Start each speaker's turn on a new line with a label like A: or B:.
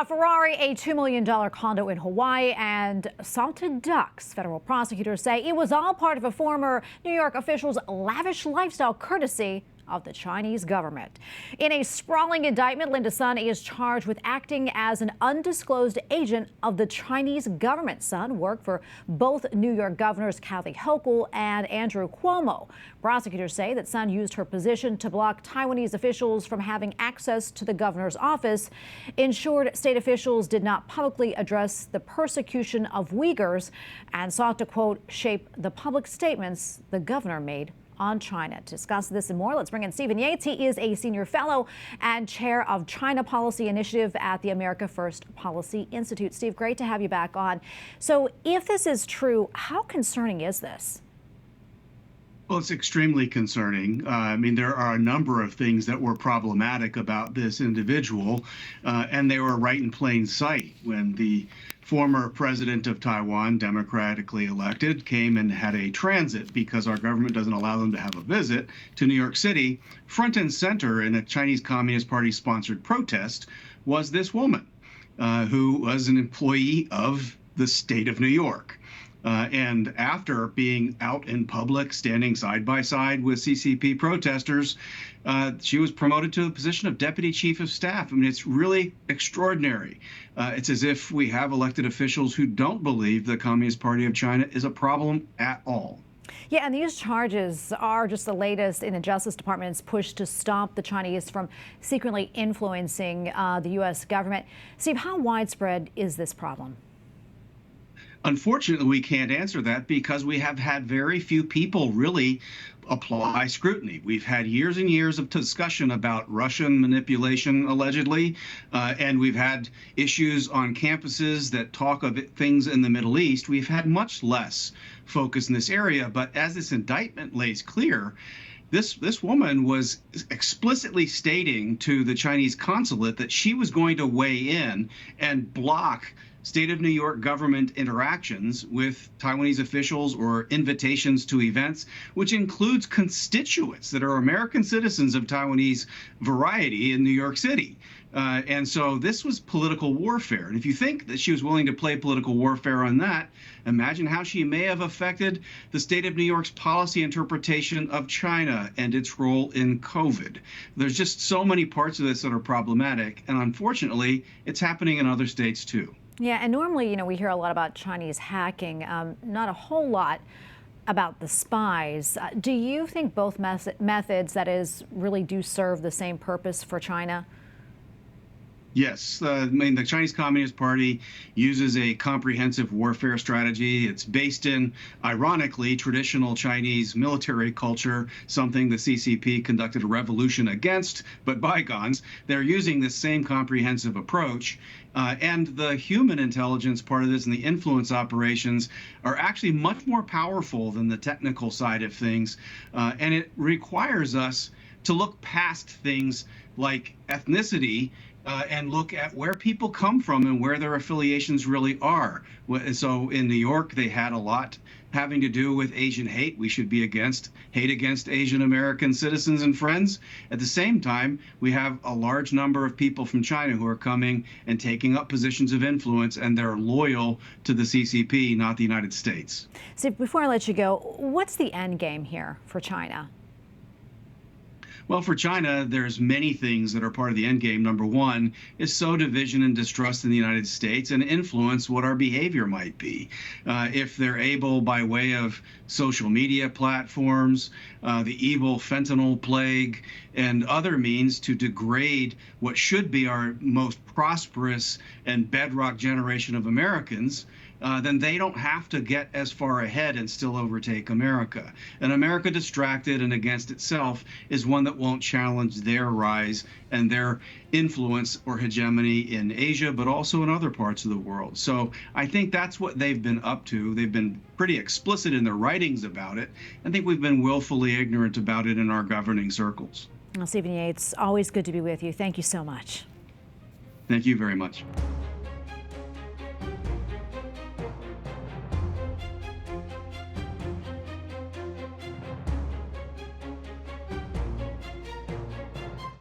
A: A Ferrari, a $2 million condo in Hawaii, and salted ducks. Federal prosecutors say it was all part of a former New York official's lavish lifestyle courtesy of the Chinese government. In a sprawling indictment, Linda Sun is charged with acting as an undisclosed agent of the Chinese government. Sun worked for both New York governors Kathy Hochul and Andrew Cuomo. Prosecutors say that Sun used her position to block Taiwanese officials from having access to the governor's office, ensured state officials did not publicly address the persecution of Uyghurs, and sought to, quote, shape the public statements the governor made on China. To discuss this and more, let's bring in Stephen Yates. He is a senior fellow and chair of China Policy Initiative at the America First Policy Institute. Steve, great to have you back on. So if this is true, how concerning is this?
B: Well, it's extremely concerning. I mean, there are a number of things that were problematic about this individual, and they were right in plain sight when the former president of Taiwan, democratically elected, came and had a transit because our government doesn't allow them to have a visit to New York City. Front and center in a Chinese Communist Party sponsored protest was this woman who was an employee of the state of New York. And after being out in public, standing side by side with CCP protesters, she was promoted to the position of deputy chief of staff. I mean, it's really extraordinary. It's as if we have elected officials who don't believe the Communist Party of China is a problem at all.
A: Yeah, and these charges are just the latest in the Justice Department's push to stop the Chinese from secretly influencing the U.S. government. Steve, how widespread is this problem?
B: Unfortunately, we can't answer that because we have had very few people really apply scrutiny. We've had years and years of discussion about Russian manipulation, allegedly, and we've had issues on campuses that talk of things in the Middle East. We've had much less focus in this area, but as this indictment lays clear, this woman was explicitly stating to the Chinese consulate that she was going to weigh in and block state of New York government interactions with Taiwanese officials or invitations to events, which includes constituents that are American citizens of Taiwanese variety in New York City. And so this was political warfare. And if you think that she was willing to play political warfare on that, imagine how she may have affected the state of New York's policy interpretation of China and its role in COVID. There's just so many parts of this that are problematic. And unfortunately, it's happening in other states too.
A: Yeah, and normally, we hear a lot about Chinese hacking, not a whole lot about the spies. Do you think both methods, that is, really do serve the same purpose for China?
B: Yes, I mean, the Chinese Communist Party uses a comprehensive warfare strategy. It's based in, ironically, traditional Chinese military culture, something the CCP conducted a revolution against, but bygones. They're using this same comprehensive approach. And the human intelligence part of this and the influence operations are actually much more powerful than the technical side of things. And it requires us to look past things like ethnicity and look at where people come from and where their affiliations really are. So in New York, they had a lot having to do with Asian hate. We should be against hate against Asian American citizens and friends. At the same time, we have a large number of people from China who are coming and taking up positions of influence, and they're loyal to the CCP, not the United States.
A: So before I let you go, what's the end game here for China?
B: Well, for China, there's many things that are part of the end game. Number one is sow division and distrust in the United States and influence what our behavior might be. If they're able, by way of social media platforms, the evil fentanyl plague, and other means to degrade what should be our most prosperous and bedrock generation of Americans, then they don't have to get as far ahead and still overtake America. And America distracted and against itself is one that won't challenge their rise and their influence or hegemony in Asia, but also in other parts of the world. So I think that's what they've been up to. They've been pretty explicit in their writings about it. I think we've been willfully ignorant about it in our governing circles.
A: Well, Stephen Yates, always good to be with you. Thank you so much.
B: Thank you very much.